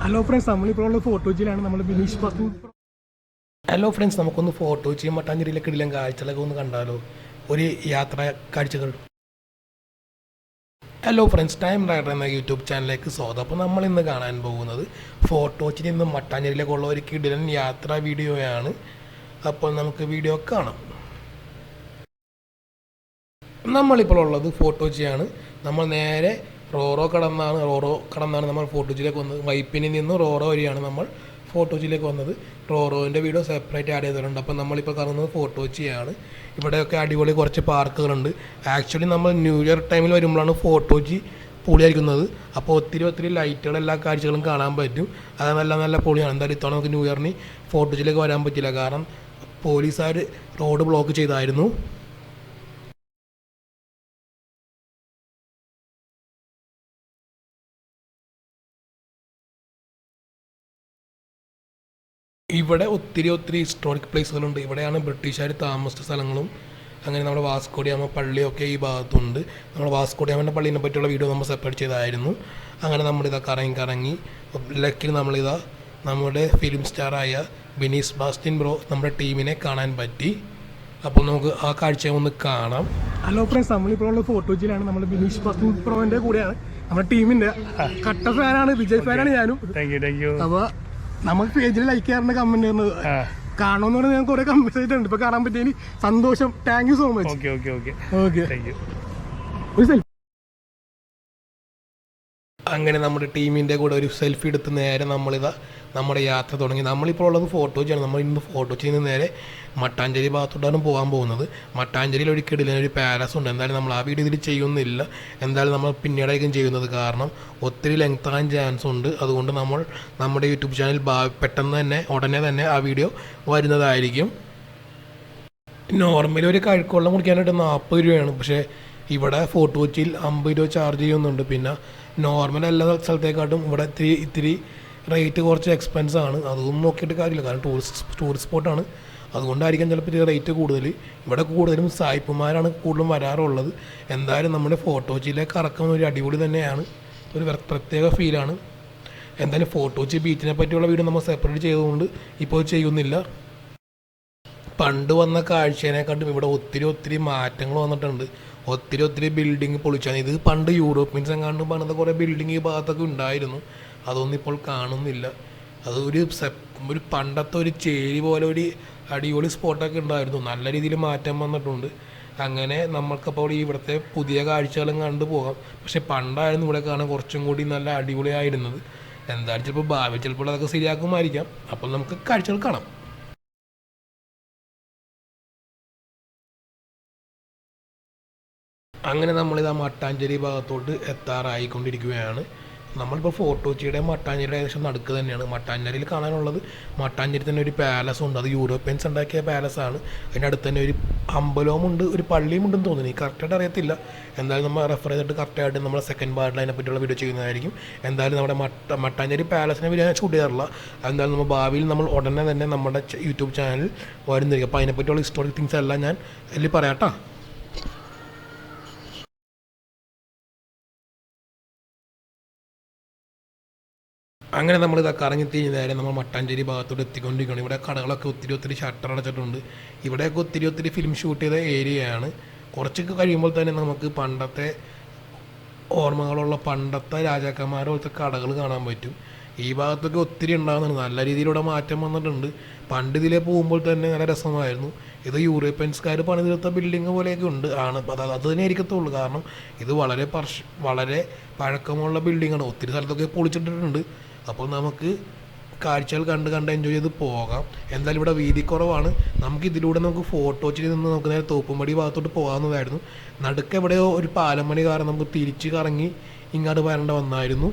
Hello friends, നമ്മളിപ്പോൾ ഉള്ള ഫോട്ടോജിലാണ്. നമ്മൾ ബിനീഷ് ബാസ്റ്റിൻ. ഹലോ ഫ്രണ്ട്സ്, നമുക്കൊന്ന് ഫോട്ടോജിയും മട്ടാഞ്ചേരിയിലേക്ക് ഇടയിലും കാഴ്ചകളൊക്കെ ഒന്ന് കണ്ടാലോ, ഒരു യാത്രാ കാഴ്ചകൾ. ഹലോ ഫ്രണ്ട്സ്, ടൈം റൈഡർ എന്ന യൂട്യൂബ് ചാനലിലേക്ക് സ്വാഗതം. അപ്പോൾ നമ്മൾ ഇന്ന് കാണാൻ പോകുന്നത് ഫോട്ടോജിൽ നിന്നും മട്ടാഞ്ചേരിയിലേക്കുള്ള ഒരു കിടിലൻ യാത്രാ വീഡിയോയാണ്. അപ്പോൾ നമുക്ക് വീഡിയോ കാണാം. നമ്മളിപ്പോൾ ഉള്ളത് ഫോട്ടോജിയാണ്. നമ്മൾ നേരെ റോറോ കടന്നാണ് നമ്മൾ ഫോട്ടോജിലേക്ക് വന്നത്. വൈപ്പിനിൽ നിന്ന് റോറോ വഴിയാണ് നമ്മൾ ഫോട്ടോജിലേക്ക് വന്നത്. റോറോൻ്റെ വീഡിയോ സെപ്പറേറ്റ് ആഡ് ചെയ്തിട്ടുണ്ട്. അപ്പോൾ നമ്മളിപ്പോൾ കാണുന്നത് ഫോട്ടോജിയാണ്. ഇവിടെയൊക്കെ അടിപൊളി കുറച്ച് പാർക്കുകളുണ്ട്. ആക്ച്വലി നമ്മൾ ന്യൂ ഇയർ ടൈമിൽ വരുമ്പോഴാണ് ഫോട്ടോജി പൊളിയായിരിക്കുന്നത്. അപ്പോൾ ഒത്തിരി ലൈറ്റുകൾ എല്ലാ കാഴ്ചകളും കാണാൻ പറ്റും. അത് നല്ല പൊളിയാണ്. എന്തായാലും ഇത്തവണ നമുക്ക് ന്യൂ ഇയറിന് ഫോട്ടോജിലേക്ക് വരാൻ പറ്റില്ല, കാരണം പോലീസുകാർ റോഡ് ബ്ലോക്ക് ചെയ്തായിരുന്നു. ഇവിടെ ഒത്തിരി ഹിസ്റ്റോറിക് പ്ലേസുകളുണ്ട്. ഇവിടെയാണ് ബ്രിട്ടീഷുകാർ താമസിച്ച സ്ഥലങ്ങളും. അങ്ങനെ നമ്മുടെ വാസ്കോഡിയാമ പള്ളിയൊക്കെ ഈ ഭാഗത്തുണ്ട്. നമ്മൾ വാസ്കോഡിയാമൻ്റെ പള്ളീനെ പറ്റിയുള്ള വീഡിയോ നമ്മൾ സെപ്പറേറ്റ് ചെയ്തായിരുന്നു. അങ്ങനെ നമ്മളിതാ കറങ്ങി ലക്കിൽ നമ്മുടെ ഫിലിം സ്റ്റാറായ ബിനീഷ് ബാസ്റ്റിൻ ബ്രോ നമ്മുടെ ടീമിനെ കാണാൻ പറ്റി. അപ്പോൾ നമുക്ക് ആ കാഴ്ച ഒന്ന് കാണാം. ഹലോ ഫ്രണ്ട്സ്, നമ്മളിപ്പോൾ ഉള്ള ഫോട്ടോജിലാണ്. നമ്മൾ ബിനീഷ് ബാസ്റ്റിൻ ബ്രോൻ്റെ കൂടെയാണ്. നമ്മുടെ ടീമിൻ്റെ കട്ട ഫാനാണ്, വിജയ് ഫാനാണ് ഞാനും. അപ്പോൾ നമുക്ക് പേജിൽ ലൈക്ക് ചെയ്യാറുണ്ട്, കമന്റ് ചെയ്യുന്നത് കാണുമെന്ന് പറഞ്ഞാൽ ഞാൻ കുറെ കമന്റ് ചെയ്തിട്ടുണ്ട്. ഇപ്പൊ കാണാൻ പറ്റിയ സന്തോഷം. Thank you so much. അങ്ങനെ നമ്മുടെ ടീമിൻ്റെ കൂടെ ഒരു സെൽഫി എടുത്ത് നേരെ നമ്മുടെ യാത്ര തുടങ്ങി. നമ്മളിപ്പോൾ ഉള്ളത് ഫോട്ടോജിയാണ്. നമ്മൾ ഇന്ന് ഫോട്ടോജിയിൽ നിന്ന് നേരെ മട്ടാഞ്ചേരി ഭാഗത്തോട്ടാണ് പോകാൻ പോകുന്നത്. മട്ടാഞ്ചേരിയിൽ ഒരു കിടിലൊരു പാലസ് ഉണ്ട്. എന്തായാലും നമ്മൾ ആ വീഡിയോ ഇതിൽ ചെയ്യുന്നില്ല. എന്തായാലും നമ്മൾ പിന്നീടായിരിക്കും ചെയ്യുന്നത്, കാരണം ഒത്തിരി ലെങ്ത് ആകാൻ ചാൻസ് ഉണ്ട്. അതുകൊണ്ട് നമ്മൾ നമ്മുടെ യൂട്യൂബ് ചാനൽ ഉടനെ തന്നെ ആ വീഡിയോ വരുന്നതായിരിക്കും. നോർമലി ഒരു കഴുക്കുവെള്ളം കുടിക്കാനായിട്ട് 40 രൂപയാണ്. പക്ഷേ ഇവിടെ ഫോട്ടോജിയിൽ 50 രൂപ ചാർജ് ചെയ്യുന്നുണ്ട്. പിന്നെ നോർമൽ എല്ലാ സ്ഥലത്തേക്കാട്ടും ഇവിടെ ഇത്തിരി റേറ്റ് കുറച്ച് എക്സ്പെൻസ് ആണ്. അതൊന്നും നോക്കിയിട്ട് കാര്യമില്ല, കാരണം ടൂറിസ്റ്റ് സ്പോട്ടാണ്. അതുകൊണ്ടായിരിക്കും ചിലപ്പോൾ ഇത് റേറ്റ് കൂടുതൽ. ഇവിടെ കൂടുതലും സായിപ്പുമാരാണ് കൂടുതലും വരാറുള്ളത്. എന്തായാലും നമ്മുടെ ഫോട്ടോജിയിലേക്ക് ഇറക്കുന്ന ഒരു അടിപൊളി തന്നെയാണ്, ഒരു പ്രത്യേക ഫീലാണ്. എന്തായാലും ഫോട്ടോജി ബീച്ചിനെ പറ്റിയുള്ള വീഡിയോ നമ്മൾ സെപ്പറേറ്റ് ചെയ്തുകൊണ്ട് ഇപ്പോൾ ചെയ്യുന്നില്ല. പണ്ട് വന്ന കാഴ്ചേനെക്കാട്ടും ഇവിടെ ഒത്തിരി മാറ്റങ്ങൾ വന്നിട്ടുണ്ട്. ഒത്തിരി ബിൽഡിങ് പൊളിച്ചാണ്. ഇത് പണ്ട് യൂറോപ്യൻസ് എങ്ങാണ്ട് പണിത കുറേ ബിൽഡിങ് ഈ ഭാഗത്തൊക്കെ ഉണ്ടായിരുന്നു. അതൊന്നും ഇപ്പോൾ കാണുന്നില്ല. അത് ഒരു പണ്ടത്തെ ഒരു ചേരി പോലെ ഒരു അടിപൊളി സ്പോട്ടൊക്കെ ഉണ്ടായിരുന്നു. നല്ല രീതിയിൽ മാറ്റം വന്നിട്ടുണ്ട്. അങ്ങനെ നമ്മൾക്കപ്പോൾ ഇവിടുത്തെ പുതിയ കാഴ്ചകളും കണ്ടു പോകാം. പക്ഷെ പണ്ടായിരുന്നു ഇവിടെ കാണാൻ കുറച്ചും കൂടി നല്ല അടിപൊളിയായിരുന്നത്. എന്തായാലും ചിലപ്പോൾ ഭാവി ചിലപ്പോൾ അതൊക്കെ ശരിയാക്കുമായിരിക്കാം. അപ്പോൾ നമുക്ക് കാഴ്ചകൾ കാണാം. അങ്ങനെ നമ്മളിത് ആ മട്ടാഞ്ചേരി ഭാഗത്തോട്ട് എത്താറായിക്കൊണ്ടിരിക്കുകയാണ്. നമ്മളിപ്പോൾ ഫോട്ടോജിയുടെ മട്ടാഞ്ചേരിയുടെ ഏകദേശം നടുക്ക് തന്നെയാണ്. മട്ടാഞ്ചേരിയിൽ കാണാനുള്ളത്, മട്ടാഞ്ചേരി തന്നെ ഒരു പാലസ് ഉണ്ട്. അത് യൂറോപ്യൻസ് ഉണ്ടാക്കിയ പാലസാണ്. അതിൻ്റെ അടുത്ത് തന്നെ ഒരു അമ്പലവുമുണ്ട്, ഒരു പള്ളിയും ഉണ്ടെന്ന് തോന്നുന്നു. കറക്റ്റായിട്ട് അറിയത്തില്ല. എന്തായാലും നമ്മൾ റെഫർ ചെയ്തിട്ട് കറക്റ്റായിട്ട് നമ്മുടെ സെക്കൻഡ് പാർട്ടിൽ അതിനെ പറ്റിയുള്ള വീഡിയോ ചെയ്യുന്നതായിരിക്കും. എന്തായാലും നമ്മുടെ മട്ടാഞ്ചേരി പാലസിനെ വീഡിയോ ഞാൻ ഷൂട്ട് ചെയ്യാറില്ല. എന്തായാലും നമ്മൾ ഭാവിയിൽ നമ്മൾ ഉടനെ തന്നെ നമ്മുടെ യൂട്യൂബ് ചാനൽ വരുന്നിരിക്കും. അപ്പോൾ അതിനെപ്പറ്റിയുള്ള ഹിസ്റ്റോറിക് തിങ്സ് എല്ലാം ഞാൻ അതിൽ പറയാട്ടോ. അങ്ങനെ നമ്മളിതാ കറങ്ങിത്തിരിഞ്ഞ് നേരെ നമ്മൾ മട്ടാഞ്ചേരി ഭാഗത്തോട്ട് എത്തിക്കൊണ്ടിരിക്കുകയാണ്. ഇവിടെ കടകളൊക്കെ ഒത്തിരി ഷട്ടർ അടച്ചിട്ടുണ്ട്. ഇവിടെയൊക്കെ ഒത്തിരി ഫിലിം ഷൂട്ട് ചെയ്ത ഏരിയയാണ്. കുറച്ചൊക്കെ കഴിയുമ്പോൾ തന്നെ നമുക്ക് പണ്ടത്തെ ഓർമ്മകളുള്ള പണ്ടത്തെ രാജാക്കന്മാരെ പോലത്തെ കടകൾ കാണാൻ പറ്റും. ഈ ഭാഗത്തൊക്കെ ഒത്തിരി ഉണ്ടാകുന്നുണ്ട്. നല്ല രീതിയിലൂടെ മാറ്റം വന്നിട്ടുണ്ട്. പണ്ട് ഇതിലേ പോകുമ്പോൾ തന്നെ നല്ല രസമായിരുന്നു. ഇത് യൂറോപ്യൻസ്കാർ പണിതെടുത്ത ബിൽഡിങ് പോലെയൊക്കെ ഉണ്ട്. അത് തന്നെ ആയിരിക്കത്തുള്ളൂ, കാരണം ഇത് വളരെ പഴക്കമുള്ള ബിൽഡിങ്ങാണ്. ഒത്തിരി സ്ഥലത്തൊക്കെ പൊളിച്ചിട്ടിട്ടുണ്ട്. അപ്പോൾ നമുക്ക് കാഴ്ചകൾ കണ്ട് എൻജോയ് ചെയ്ത് പോകാം. എന്തായാലും ഇവിടെ വീതി കുറവാണ്. നമുക്ക് ഫോട്ടോച്ചിൽ നിന്ന് നമുക്ക് നേരെ തോപ്പുംപടി ഭാഗത്തോട്ട് പോകാവുന്നതായിരുന്നു. നടുക്ക് എവിടെയോ ഒരു പാലം പണി കാരണം നമുക്ക് തിരിച്ച് കറങ്ങി ഇങ്ങോട്ട് വരേണ്ട വന്നായിരുന്നു.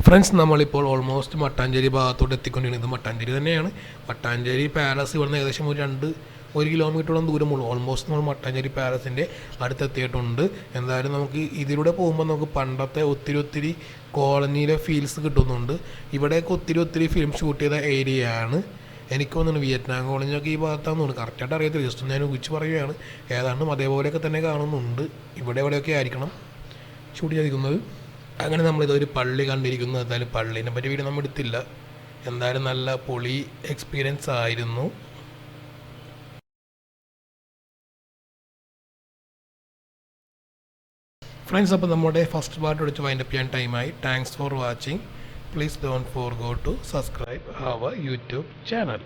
ഫ്രണ്ട്സ്, നമ്മളിപ്പോൾ ഓൾമോസ്റ്റ് മട്ടാഞ്ചേരി ഭാഗത്തോട്ട് എത്തിക്കൊണ്ടിരിക്കുന്നത്. മട്ടാഞ്ചേരി തന്നെയാണ്. മട്ടാഞ്ചേരി പാലസ് ഇവിടുന്ന് ഏകദേശം ഒരു കിലോമീറ്ററോളം ദൂരമുള്ളൂ. ഓൾമോസ്റ്റ് നമ്മൾ മട്ടാഞ്ചേരി പാലസിൻ്റെ അടുത്തെത്തിയിട്ടുണ്ട്. എന്തായാലും നമുക്ക് ഇതിലൂടെ പോകുമ്പോൾ നമുക്ക് പണ്ടത്തെ ഒത്തിരി കോളനിയിലെ ഫീൽസ് കിട്ടുന്നുണ്ട്. ഇവിടെയൊക്കെ ഒത്തിരി ഫിലിം ഷൂട്ട് ചെയ്ത ഏരിയയാണ്. എനിക്ക് തോന്നുന്നു വിയറ്റ്നാം കോളനിയൊക്കെ ഈ ഭാഗത്താണെന്ന് തോന്നുന്നു. കറക്റ്റായിട്ട് അറിയത്തില്ല, ജസ്റ്റ് ഞാൻ ഊഹിച്ച് പറയുകയാണ്. ഏതാണ്ടും അതേപോലെയൊക്കെ തന്നെ കാണുന്നുണ്ട്. ഇവിടെ എവിടെയൊക്കെ ആയിരിക്കണം ഷൂട്ട് ചെയ്തിരിക്കുന്നത്. അങ്ങനെ നമ്മളിതൊരു പള്ളി കണ്ടിരിക്കുന്നു. എന്തായാലും പള്ളീനെ പറ്റി വീഡിയോ നമ്മൾ എടുത്തില്ല. എന്തായാലും നല്ല പൊളി എക്സ്പീരിയൻസ് ആയിരുന്നു. ഫ്രണ്ട്സ്, അപ്പോൾ നമ്മുടെ ഫസ്റ്റ് പാർട്ട് വിളിച്ച് വൈൻഡപ്പ് ചെയ്യാൻ ടൈമായി. Thanks for watching. Please don't forgot to subscribe our YouTube channel.